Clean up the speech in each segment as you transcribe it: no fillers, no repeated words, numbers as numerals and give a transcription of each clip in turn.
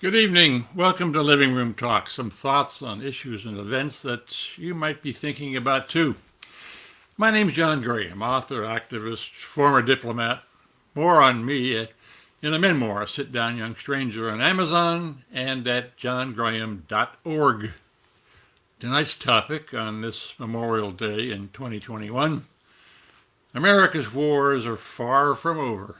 Good evening. Welcome to Living Room Talk. Some thoughts on issues and events that you might be thinking about too. My name's John Graham, author, activist, former diplomat. More on me in a memoir, Sit Down Young Stranger, on Amazon and at johngraham.org. Tonight's topic on this Memorial Day in 2021, America's wars are far from over.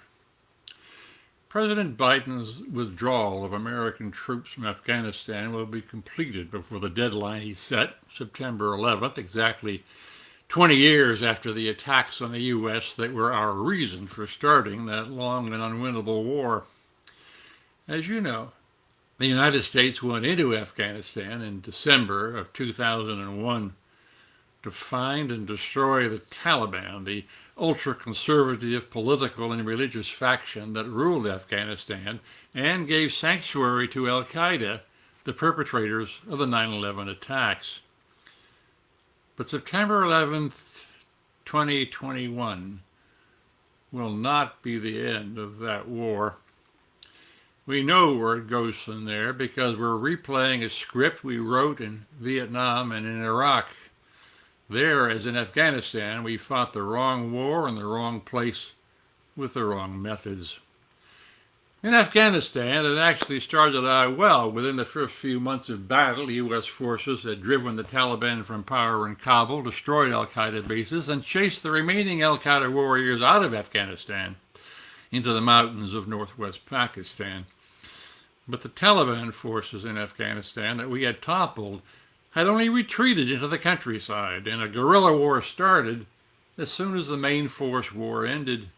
President Biden's withdrawal of American troops from Afghanistan will be completed before the deadline he set, September 11th, exactly 20 years after the attacks on the U.S. that were our reason for starting that long and unwinnable war. As you know, the United States went into Afghanistan in December of 2001 to find and destroy the Taliban, the ultra-conservative political and religious faction that ruled Afghanistan and gave sanctuary to al-Qaeda, the perpetrators of the 9/11 attacks. But September 11th, 2021 will not be the end of that war. We know where it goes from there because we're replaying a script we wrote in Vietnam and in Iraq. There, as in Afghanistan, we fought the wrong war in the wrong place with the wrong methods. In Afghanistan, it actually started out well. Within the first few months of battle, U.S. forces had driven the Taliban from power in Kabul, destroyed al-Qaeda bases, and chased the remaining al-Qaeda warriors out of Afghanistan into the mountains of northwest Pakistan. But the Taliban forces in Afghanistan that we had toppled had only retreated into the countryside, and a guerrilla war started as soon as the main force war ended.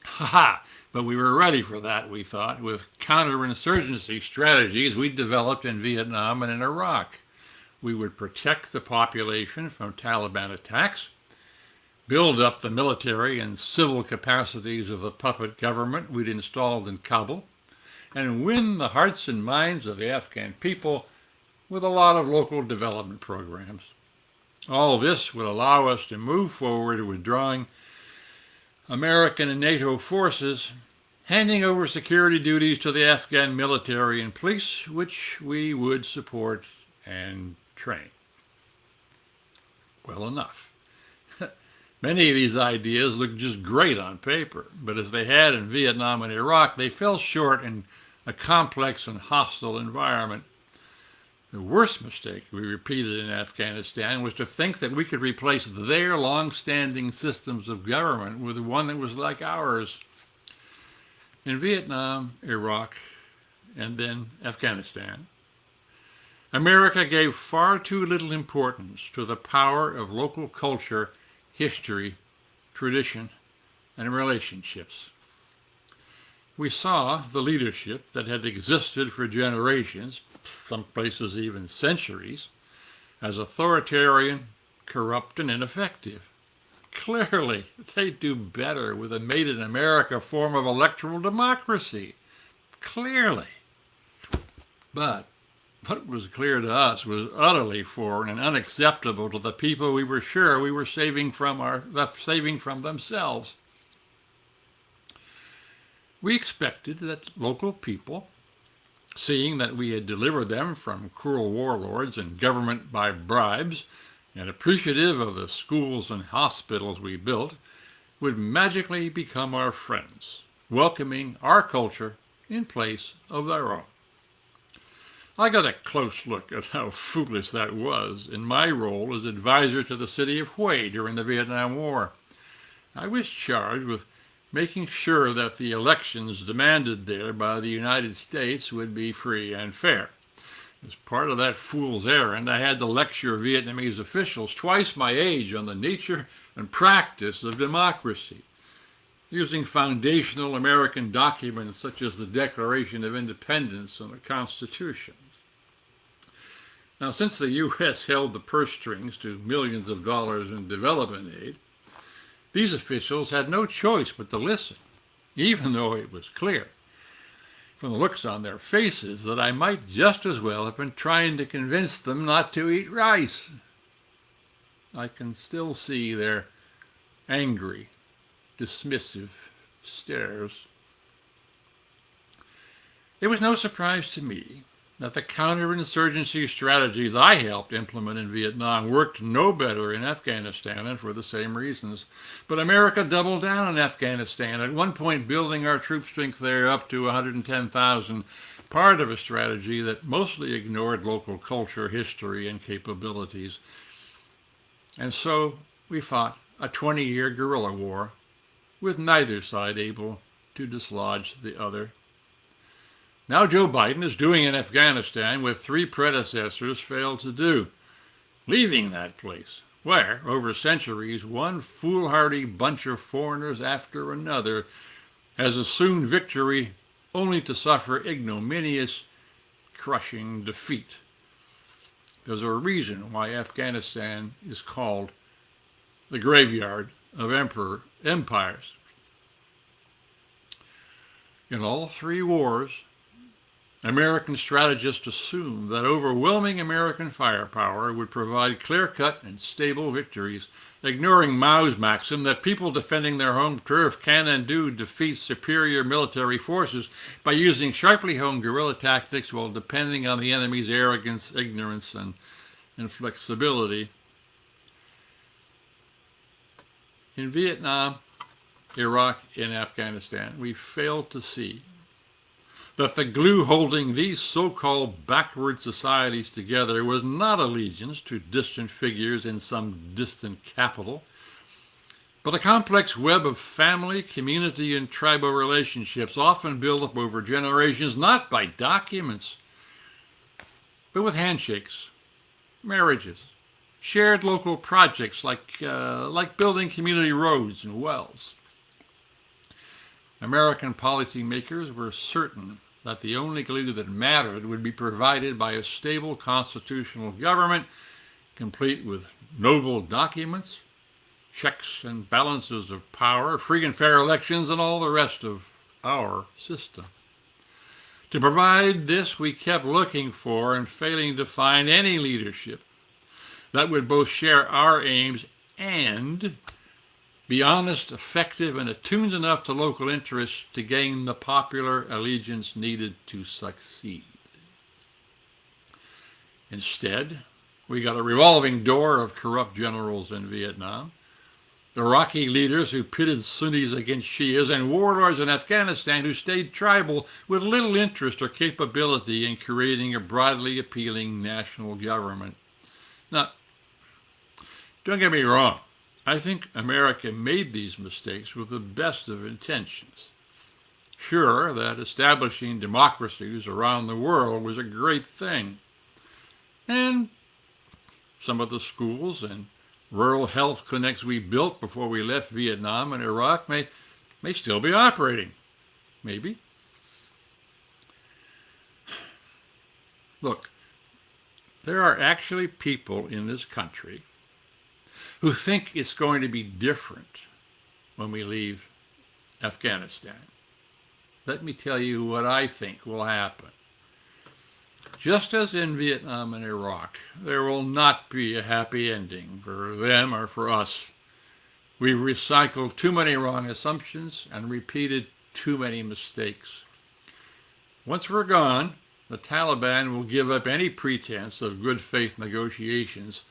Ha! But we were ready for that, we thought, with counterinsurgency strategies we developed in Vietnam and in Iraq. We would protect the population from Taliban attacks, build up the military and civil capacities of the puppet government we'd installed in Kabul, and win the hearts and minds of the Afghan people with a lot of local development programs. All this would allow us to move forward withdrawing American and NATO forces, handing over security duties to the Afghan military and police, which we would support and train. Well enough. Many of these ideas looked just great on paper, but as they had in Vietnam and Iraq, they fell short in a complex and hostile environment. The worst mistake we repeated in Afghanistan was to think that we could replace their long-standing systems of government with one that was like ours. In Vietnam, Iraq, and then Afghanistan, America gave far too little importance to the power of local culture, history, tradition, and relationships. We saw the leadership that had existed for generations, some places even centuries, as authoritarian, corrupt, and ineffective. Clearly, they do better with a made-in-America form of electoral democracy. Clearly. But what was clear to us was utterly foreign and unacceptable to the people we were sure we were saving from themselves. We expected that local people, seeing that we had delivered them from cruel warlords and government by bribes, and appreciative of the schools and hospitals we built, would magically become our friends, welcoming our culture in place of their own. I got a close look at how foolish that was in my role as advisor to the city of Hue during the Vietnam War. I was charged with making sure that the elections demanded there by the United States would be free and fair. As part of that fool's errand, I had to lecture Vietnamese officials twice my age on the nature and practice of democracy, using foundational American documents such as the Declaration of Independence and the Constitution. Now, since the U.S. held the purse strings to millions of dollars in development aid, these officials had no choice but to listen, even though it was clear from the looks on their faces that I might just as well have been trying to convince them not to eat rice. I can still see their angry, dismissive stares. It was no surprise to me that the counterinsurgency strategies I helped implement in Vietnam worked no better in Afghanistan, and for the same reasons. But America doubled down in Afghanistan, at one point building our troop strength there up to 110,000, part of a strategy that mostly ignored local culture, history, and capabilities. And so we fought a 20-year guerrilla war, with neither side able to dislodge the other. Now Joe Biden is doing in Afghanistan what three predecessors failed to do, leaving that place where, over centuries, one foolhardy bunch of foreigners after another has assumed victory only to suffer ignominious, crushing defeat. There's a reason why Afghanistan is called the graveyard of empires. In all three wars, American strategists assumed that overwhelming American firepower would provide clear-cut and stable victories, ignoring Mao's maxim that people defending their home turf can and do defeat superior military forces by using sharply honed guerrilla tactics while depending on the enemy's arrogance, ignorance, and inflexibility. In Vietnam, Iraq, and Afghanistan, we failed to see that the glue holding these so-called backward societies together was not allegiance to distant figures in some distant capital, but a complex web of family, community, and tribal relationships often built up over generations, not by documents, but with handshakes, marriages, shared local projects like building community roads and wells. American policymakers were certain that the only glue that mattered would be provided by a stable constitutional government, complete with noble documents, checks and balances of power, free and fair elections, and all the rest of our system. To provide this, we kept looking for and failing to find any leadership that would both share our aims and be honest, effective, and attuned enough to local interests to gain the popular allegiance needed to succeed. Instead, we got a revolving door of corrupt generals in Vietnam, Iraqi leaders who pitted Sunnis against Shias, and warlords in Afghanistan who stayed tribal with little interest or capability in creating a broadly appealing national government. Now, don't get me wrong. I think America made these mistakes with the best of intentions. Sure, that establishing democracies around the world was a great thing. And some of the schools and rural health clinics we built before we left Vietnam and Iraq may still be operating. Maybe. Look, there are actually people in this country who think it's going to be different when we leave Afghanistan. Let me tell you what I think will happen. Just as in Vietnam and Iraq, there will not be a happy ending for them or for us. We've recycled too many wrong assumptions and repeated too many mistakes. Once we're gone, the Taliban will give up any pretense of good faith negotiations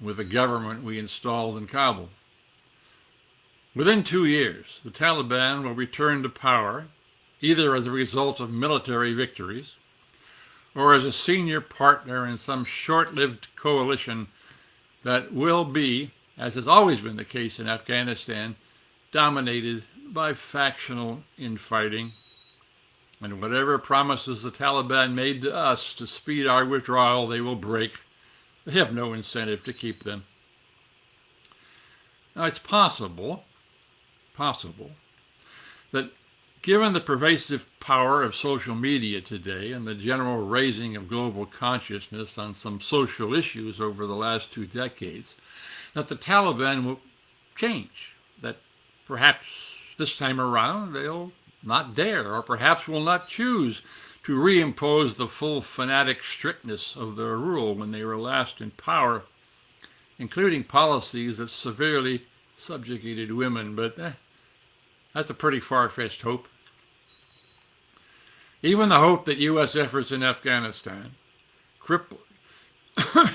with the government we installed in Kabul. Within 2 years, the Taliban will return to power, either as a result of military victories or as a senior partner in some short-lived coalition that will be, as has always been the case in Afghanistan, dominated by factional infighting. And whatever promises the Taliban made to us to speed our withdrawal, they will break. They have no incentive to keep them. Now, it's possible that given the pervasive power of social media today and the general raising of global consciousness on some social issues over the last 2 decades, that the Taliban will change, that perhaps this time around they'll not dare, or perhaps will not choose to reimpose the full fanatic strictness of their rule when they were last in power, including policies that severely subjugated women. But that's a pretty far-fetched hope. Even the hope that U.S. efforts in Afghanistan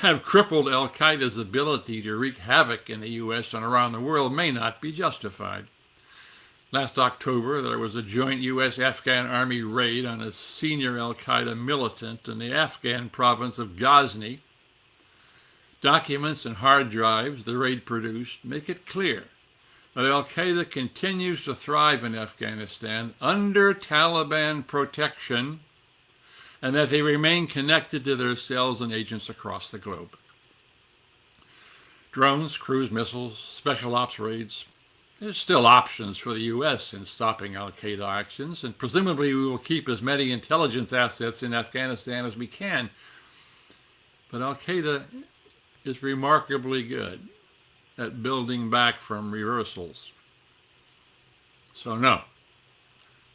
have crippled al-Qaeda's ability to wreak havoc in the U.S. and around the world may not be justified. Last October, there was a joint U.S.-Afghan Army raid on a senior al-Qaeda militant in the Afghan province of Ghazni. Documents and hard drives the raid produced make it clear that al-Qaeda continues to thrive in Afghanistan under Taliban protection, and that they remain connected to their cells and agents across the globe. Drones, cruise missiles, special ops raids. There's still options for the U.S. in stopping al-Qaeda actions, and presumably we will keep as many intelligence assets in Afghanistan as we can. But al-Qaeda is remarkably good at building back from reversals. So no,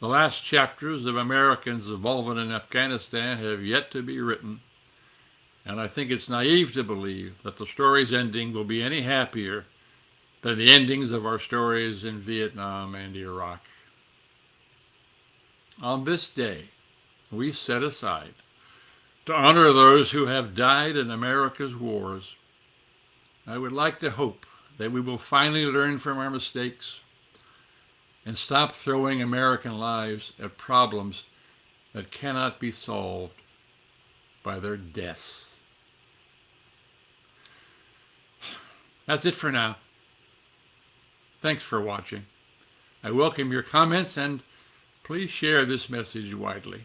the last chapters of Americans' involvement in Afghanistan have yet to be written, and I think it's naive to believe that the story's ending will be any happier than the endings of our stories in Vietnam and Iraq. On this day, we set aside to honor those who have died in America's wars. I would like to hope that we will finally learn from our mistakes and stop throwing American lives at problems that cannot be solved by their deaths. That's it for now. Thanks for watching. I welcome your comments, and please share this message widely.